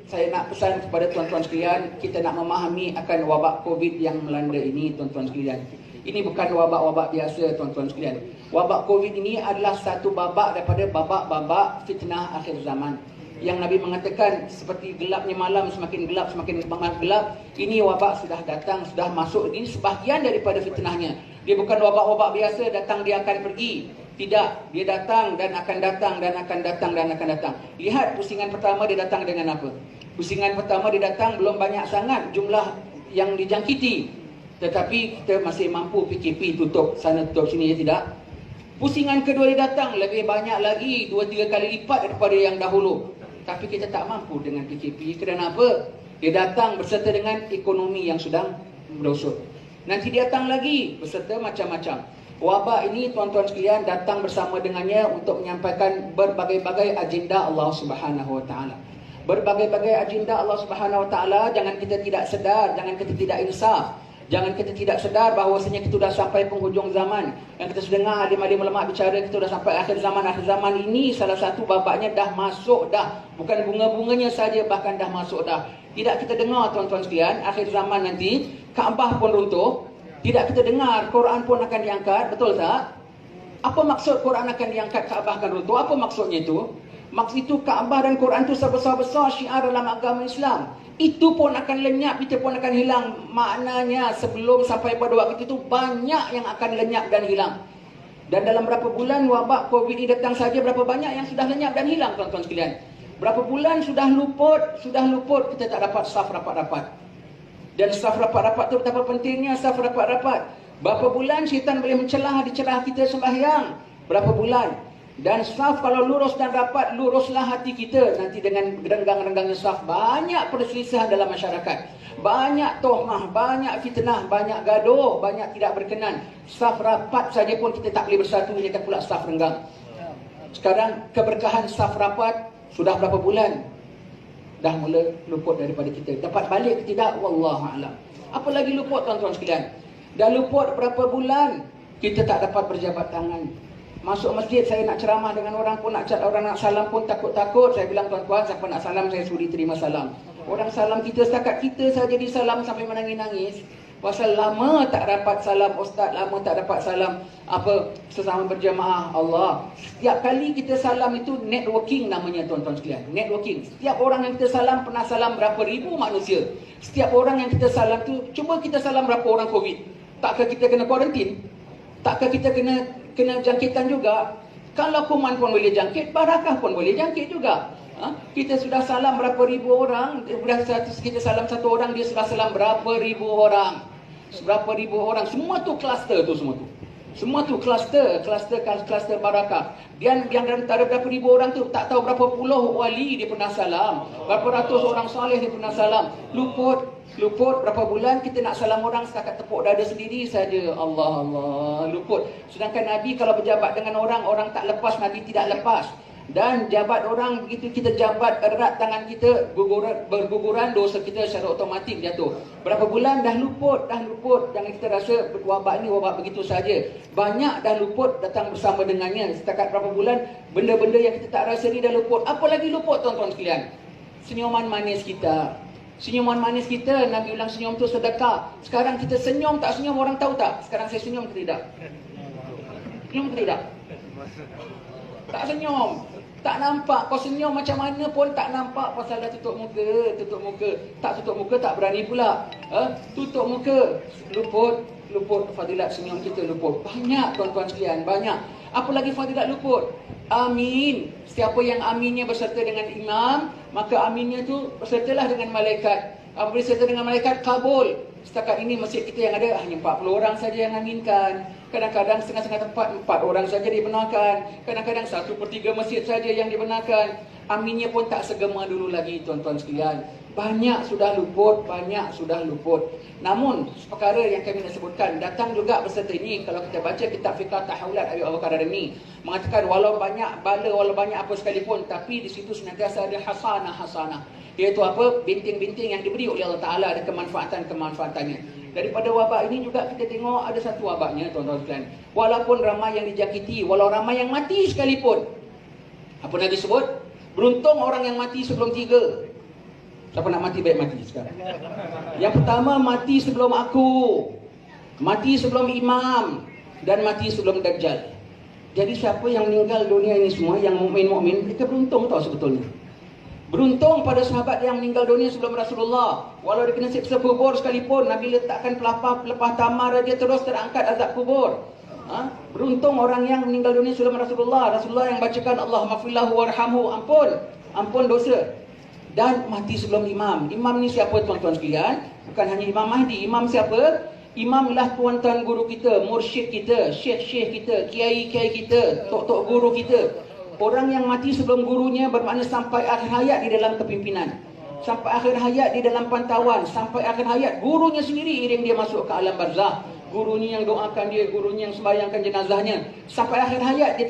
saya nak pesan kepada tuan-tuan sekalian, kita nak memahami akan wabak COVID yang melanda ini, tuan-tuan sekalian. Ini bukan wabak-wabak biasa, tuan-tuan sekalian. Wabak COVID ini adalah satu babak daripada babak-babak fitnah akhir zaman. Yang Nabi mengatakan seperti gelapnya malam, semakin gelap, semakin gelap. Ini wabak sudah datang, sudah masuk. Ini sebahagian daripada fitnahnya. Dia bukan wabak-wabak biasa, datang dia akan pergi. Tidak, dia datang dan akan datang dan akan datang dan akan datang. Lihat pusingan pertama dia datang dengan apa? Pusingan pertama dia datang belum banyak sangat jumlah yang dijangkiti. Tetapi kita masih mampu PKP tutup sana tutup sini, ya tidak? Pusingan kedua dia datang lebih banyak lagi, 2-3 kali lipat daripada yang dahulu. Tapi kita tak mampu dengan PKP. Kerana apa? Dia datang berserta dengan ekonomi yang sedang merosot. Nanti dia datang lagi berserta macam-macam. Wabak ini tuan-tuan sekalian datang bersama dengannya untuk menyampaikan berbagai-bagai agenda Allah Subhanahu Wa Taala. Berbagai-bagai agenda Allah Subhanahu Wa Taala, jangan kita tidak sedar, jangan kita tidak insaf. Jangan kita tidak sedar bahawasanya kita sudah sampai penghujung zaman. Yang kita sudah dengar alim-alim ulama bicara, kita sudah sampai akhir zaman. Akhir zaman ini salah satu babaknya dah masuk dah. Bukan bunga-bunganya saja, bahkan dah masuk dah. Tidak kita dengar tuan-tuan sekalian, akhir zaman nanti Kaabah pun runtuh. Tidak kita dengar Quran pun akan diangkat, betul tak? Apa maksud Quran akan diangkat, Kaabah akan runtuh? Apa maksudnya itu? Maksud itu Kaabah dan Quran itu sebesar-besar syiar dalam agama Islam. Itu pun akan lenyap, itu pun akan hilang. Maknanya sebelum sampai pada waktu itu banyak yang akan lenyap dan hilang. Dan dalam berapa bulan wabak COVID ini datang saja, berapa banyak yang sudah lenyap dan hilang tuan-tuan sekalian. Berapa bulan sudah luput, kita tak dapat saf rapat-rapat. Dan saf rapat-rapat itu betapa pentingnya saf rapat-rapat. Berapa bulan syaitan boleh mencelah di celah kita sembahyang. Berapa bulan. Dan saf kalau lurus dan rapat, luruslah hati kita. Nanti dengan renggang-renggangnya saf, banyak perselisihan dalam masyarakat. Banyak tohmah, banyak fitnah, banyak gaduh, banyak tidak berkenan. Saf rapat saja pun kita tak boleh bersatu, ini kan pula saf renggang. Sekarang keberkahan saf rapat sudah berapa bulan dah mula luput daripada kita. Dapat balik ke tidak? Wallahualam. Apa lagi luput tuan-tuan sekalian? Dah luput berapa bulan kita tak dapat berjabat tangan. Masuk masjid, saya nak ceramah dengan orang pun, orang nak salam pun takut-takut. Saya bilang, tuan-tuan, siapa nak salam, saya sudi terima salam. Orang salam kita, setakat kita saja disalam sampai menangis-nangis. Pasal lama tak dapat salam ustaz, lama tak dapat salam sesama berjamaah Allah. Setiap kali kita salam itu networking namanya tuan-tuan sekalian. Networking. Setiap orang yang kita salam pernah salam berapa ribu manusia. Setiap orang yang kita salam tu, cuba kita salam berapa orang COVID. Takkah kita kena kuarantin? Takkah kita kena jangkitan juga? Kalau kuman pun boleh jangkit, barakah pun boleh jangkit juga. Kita sudah salam berapa ribu orang. Kita salam satu orang, dia sudah salam berapa ribu orang. Berapa ribu orang. Semua tu kluster tu semua tu. Semua tu kluster barakah. Dan yang antara berapa ribu orang tu tak tahu berapa puluh wali dia pernah salam. Berapa ratus orang soleh dia pernah salam. Luput berapa bulan kita nak salam orang setakat tepuk dada sendiri saja. Allah luput. Sedangkan Nabi kalau berjabat dengan orang, orang tak lepas, Nabi tidak lepas. Dan jabat orang, begitu kita jabat erat tangan kita, berguguran dosa kita secara otomatik jatuh. Berapa bulan dah luput. Jangan kita rasa wabak ini wabak begitu saja. Banyak dah luput datang bersama dengannya. Setakat berapa bulan, benda-benda yang kita tak rasa ni dah luput. Apa lagi luput tuan-tuan sekalian? Senyuman manis kita. Senyuman manis kita, Nabi bilang senyum tu sedekah. Sekarang kita senyum tak senyum, orang tahu tak? Sekarang saya senyum ke tidak? Senyum ke tidak? Tak senyum. Tak nampak. Kau senyum macam mana pun tak nampak. Pasal dah tutup muka. Tak tutup muka tak berani pula. Tutup muka. Luput fadilat senyum kita luput. Banyak tuan-tuan sekalian, banyak. Apa lagi fadilat luput? Amin. Siapa yang aminnya berserta dengan imam, maka aminnya tu bersertalah dengan malaikat. Apabila berserta dengan malaikat, kabul. Setakat ini masjid kita yang ada hanya 40 orang saja yang aminkan. Kadang-kadang setengah-setengah tempat 4 orang saja dibenarkan. Kadang-kadang 1/3 masjid saja yang dibenarkan. Aminnya pun tak segema dulu lagi tuan-tuan sekalian. Banyak sudah luput. Namun perkara yang kami nak sebutkan datang juga berserta ini. Kalau kita baca kitab fiqh tahawulat Abi Bakar Ar-Rimi mengatakan walau banyak bala, walau banyak apa sekalipun, tapi di situ senantiasa ada hasanah. Iaitu apa? Binting-binting yang diberi oleh Allah Ta'ala, ada kemanfaatannya. Daripada wabak ini juga kita tengok ada satu wabaknya tuan-tuan sekalian. Walaupun ramai yang dijakiti, walau ramai yang mati sekalipun. Apa Nabi sebut? Beruntung orang yang mati sebelum 3. Siapa nak mati, baik mati sekarang. Yang pertama, mati sebelum aku, mati sebelum imam, dan mati sebelum Dajjal. Jadi siapa yang meninggal dunia ini semua, yang mukmin-mukmin, mereka beruntung tau sebetulnya. Beruntung pada sahabat yang meninggal dunia sebelum Rasulullah. Walau dia kena siksa kubur sekalipun, Nabi letakkan pelepah tamar, dia terus terangkat azab kubur. Beruntung orang yang meninggal dunia sebelum Rasulullah. Rasulullah yang bacakan Allahumma fillahu warhamhu, ampun dosa. Dan mati sebelum imam. Imam ni siapa tuan-tuan sekalian? Bukan hanya Imam Mahdi. Imam siapa? Imam ialah tuan-tuan guru kita, mursyid kita, syekh-syekh kita, kiai-kiai kita, tok-tok guru kita. Orang yang mati sebelum gurunya bermakna sampai akhir hayat di dalam kepimpinan, sampai akhir hayat di dalam pantauan, sampai akhir hayat gurunya sendiri iring dia masuk ke alam barzah. Gurunya yang doakan dia, gurunya yang sembahyangkan jenazahnya. Sampai akhir hayat dia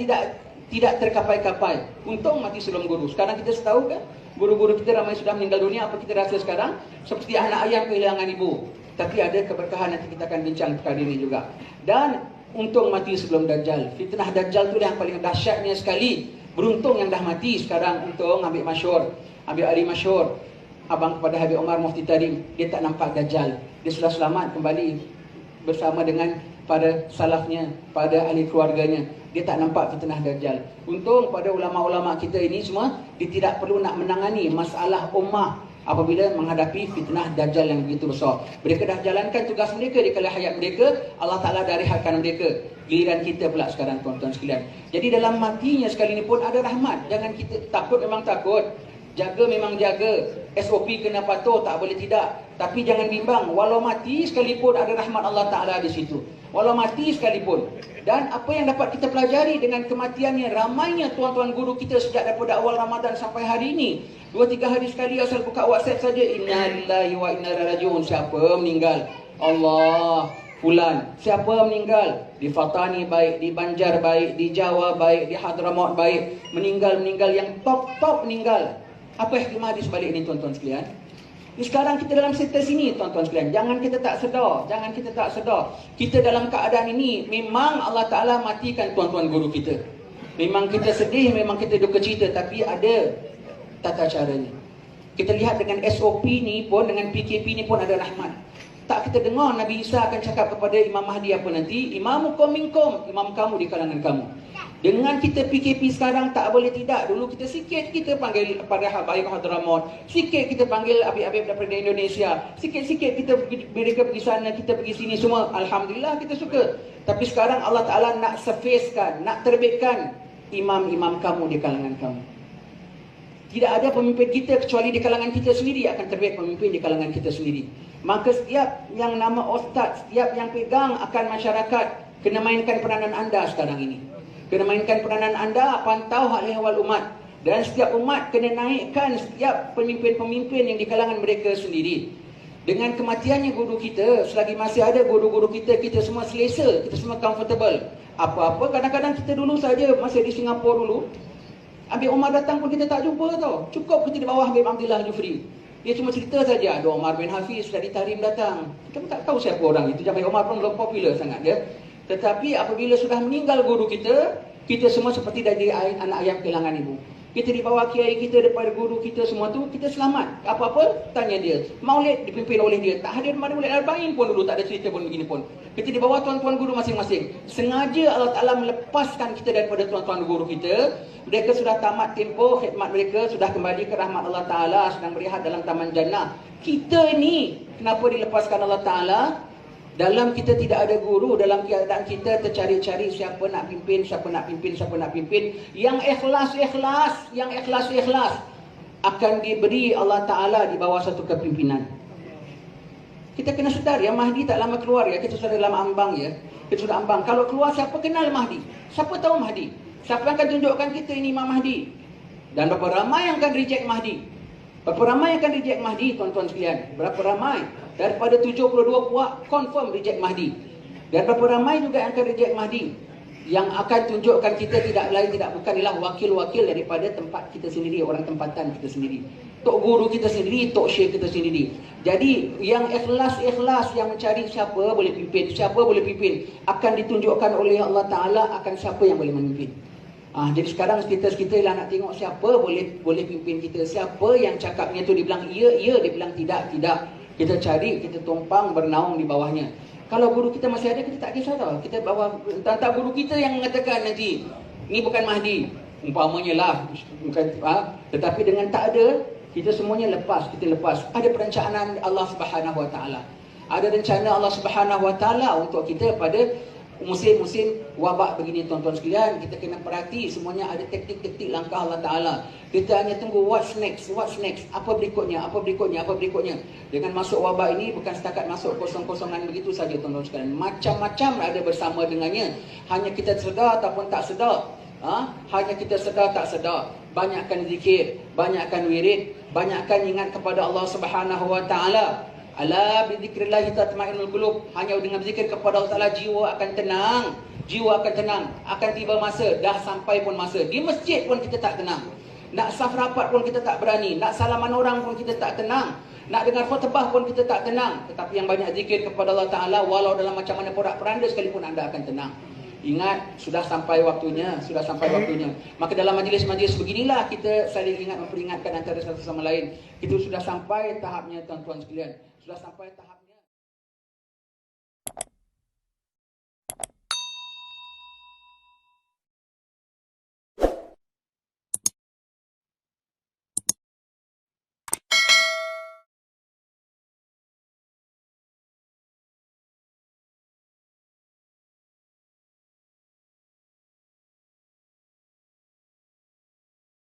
tidak terkapai-kapai. Untung mati sebelum guru. Sekarang kita tahu kan? Guru-guru kita ramai sudah meninggal dunia. Apa kita rasa sekarang? Seperti anak ayam kehilangan ibu. Tapi ada keberkahan, nanti kita akan bincang perkara ini juga. Dan untung mati sebelum Dajjal. Fitnah Dajjal tu yang paling dahsyatnya sekali. Beruntung yang dah mati sekarang. Untung ambil masyhur, ambil ahli masyhur, abang kepada Habib Omar Mufti Tarim. Dia tak nampak Dajjal. Dia sudah selamat kembali bersama dengan pada salafnya, pada ahli keluarganya. Dia tak nampak fitnah Dajjal. Untung pada ulama-ulama kita ini semua, dia tidak perlu nak menangani masalah ummah apabila menghadapi fitnah Dajjal yang begitu besar. Mereka dah jalankan tugas mereka di kala hayat mereka. Allah Ta'ala dah rehatkan mereka. Giliran kita pula sekarang tuan-tuan sekalian. Jadi dalam matinya sekali ini pun ada rahmat. Jangan kita takut, memang takut. Jaga memang jaga. SOP kena patuh, tak boleh tidak. Tapi jangan bimbang. Walau mati sekalipun ada rahmat Allah Ta'ala di situ. Walau mati sekalipun. Dan apa yang dapat kita pelajari dengan kematiannya, ramainya tuan-tuan guru kita sejak daripada awal Ramadan sampai hari ini. 2-3 hari sekali asal buka WhatsApp saja, inna lillahi wa inna ilaihi rajiun. Siapa meninggal? Allah, fulan. Siapa meninggal? Di Fatani baik, di Banjar baik, di Jawa baik, di Hadramaut baik. Meninggal yang top meninggal. Apa hikmah di sebalik ini tuan-tuan sekalian? Sekarang kita dalam status ini tuan-tuan sekalian. Jangan kita tak sedar. Kita dalam keadaan ini memang Allah Ta'ala matikan tuan-tuan guru kita. Memang kita sedih, memang kita duka cita, tapi ada tata caranya. Kita lihat dengan SOP ni pun, dengan PKP ni pun ada rahmat. Tak kita dengar Nabi Isa akan cakap kepada Imam Mahdi apa nanti? Imamukum minkum, imam kamu di kalangan kamu. Dengan kita PKP sekarang tak boleh tidak. Dulu sikit kita panggil para Habib Hadramaut, sikit kita panggil habib-habib daripada Indonesia, sikit-sikit mereka pergi sana, kita pergi sini semua. Alhamdulillah kita suka. Tapi sekarang Allah Ta'ala nak surfacekan, nak terbitkan imam-imam kamu di kalangan kamu. Tidak ada pemimpin kita kecuali di kalangan kita sendiri akan terbit pemimpin di kalangan kita sendiri. Maka setiap yang nama ustaz, setiap yang pegang akan masyarakat, kena mainkan peranan anda sekarang ini. Kena mainkan peranan anda, pantau hal ehwal umat. Dan setiap umat kena naikkan setiap pemimpin-pemimpin yang di kalangan mereka sendiri. Dengan kematiannya guru kita, selagi masih ada guru-guru kita, kita semua selesa, kita semua comfortable. Apa-apa, kadang-kadang kita dulu saja, masih di Singapura dulu, Habib Omar datang pun kita tak jumpa tau. Cukup kita di bawah Habib Abdullah Jufri. Dia cuma cerita saja, ada Omar bin Hafiz dari Tarim datang. Kita pun tak tahu siapa orang itu. Habib Omar pun belum popular sangat dia. Tetapi apabila sudah meninggal guru kita, kita semua seperti dari anak ayam kehilangan ibu. Kita di bawah kiai kita, daripada guru kita semua tu, kita selamat. Apa-apa, tanya dia. Maulid dipimpin oleh dia. Tak hadir pada Maulid Arba'in pun dulu, tak ada cerita pun begini pun. Kita di bawah tuan-tuan guru masing-masing. Sengaja Allah Ta'ala melepaskan kita daripada tuan-tuan guru kita. Mereka sudah tamat tempoh khidmat mereka, sudah kembali ke rahmat Allah Ta'ala, sedang berehat dalam Taman Jannah. Kita ni, kenapa dilepaskan Allah Ta'ala? Dalam kita tidak ada guru, dalam keadaan kita tercari-cari siapa nak pimpin, siapa nak pimpin. Yang ikhlas akan diberi Allah Ta'ala di bawah satu kepimpinan. Kita kena sedar ya, Mahdi tak lama keluar ya. Kita sudah dalam ambang ya. Kita sudah ambang. Kalau keluar, siapa kenal Mahdi? Siapa tahu Mahdi? Siapa yang akan tunjukkan kita ini Imam Mahdi? Dan berapa ramai yang akan reject Mahdi? Berapa ramai yang akan reject Mahdi tuan-tuan sekalian? Berapa ramai? Daripada 72 puak confirm reject Mahdi. Dan berapa ramai juga yang akan reject Mahdi? Yang akan tunjukkan kita tidak lain tidak bukan ialah wakil-wakil daripada tempat kita sendiri, orang tempatan kita sendiri. Tok guru kita sendiri, tok syekh kita sendiri. Jadi yang ikhlas yang mencari siapa boleh pimpin, akan ditunjukkan oleh Allah Ta'ala akan siapa yang boleh memimpin. Jadi sekarang kita lah nak tengok siapa boleh pimpin kita, siapa yang cakapnya tu dibilang ya, dia bilang tidak. Kita cari, kita tumpang bernaung di bawahnya. Kalau guru kita masih ada, kita tak kisah tau. Kita bawa, tak guru kita yang mengatakan nanti, ni bukan Mahdi, umpamanya lah. Tetapi dengan tak ada, kita semuanya kita lepas. Ada perencanaan Allah Subhanahu Wa Taala. Ada rencana Allah Subhanahu Wa Taala untuk kita pada musim-musim wabak begini, tuan-tuan sekalian. Kita kena perhati semuanya, ada taktik-taktik langkah Allah Ta'ala. Kita hanya tunggu what's next, apa berikutnya. Dengan masuk wabak ini bukan setakat masuk kosong-kosongan begitu saja, tuan-tuan sekalian. Macam-macam ada bersama dengannya. Hanya kita sedar ataupun tak sedar. Hanya kita sedar tak sedar. Banyakkan zikir, banyakkan wirid, banyakkan ingat kepada Allah Subhanahu Wa Ta'ala. Ala bizikrillah tatma'innul qulub. Hanya dengan zikir kepada Allah Taala jiwa akan tenang. Akan tiba masa, dah sampai pun masa. Di masjid pun kita tak tenang. Nak saf rapat pun kita tak berani. Nak salaman orang pun kita tak tenang. Nak dengar khutbah pun kita tak tenang. Tetapi yang banyak zikir kepada Allah Taala, walau dalam macam mana porak-poranda sekalipun anda akan tenang. Ingat, sudah sampai waktunya. Maka dalam majlis-majlis beginilah kita saling ingat, memperingatkan antara satu sama lain. Itu sudah sampai tahapnya, tuan-tuan sekalian. Sudah sampai tahap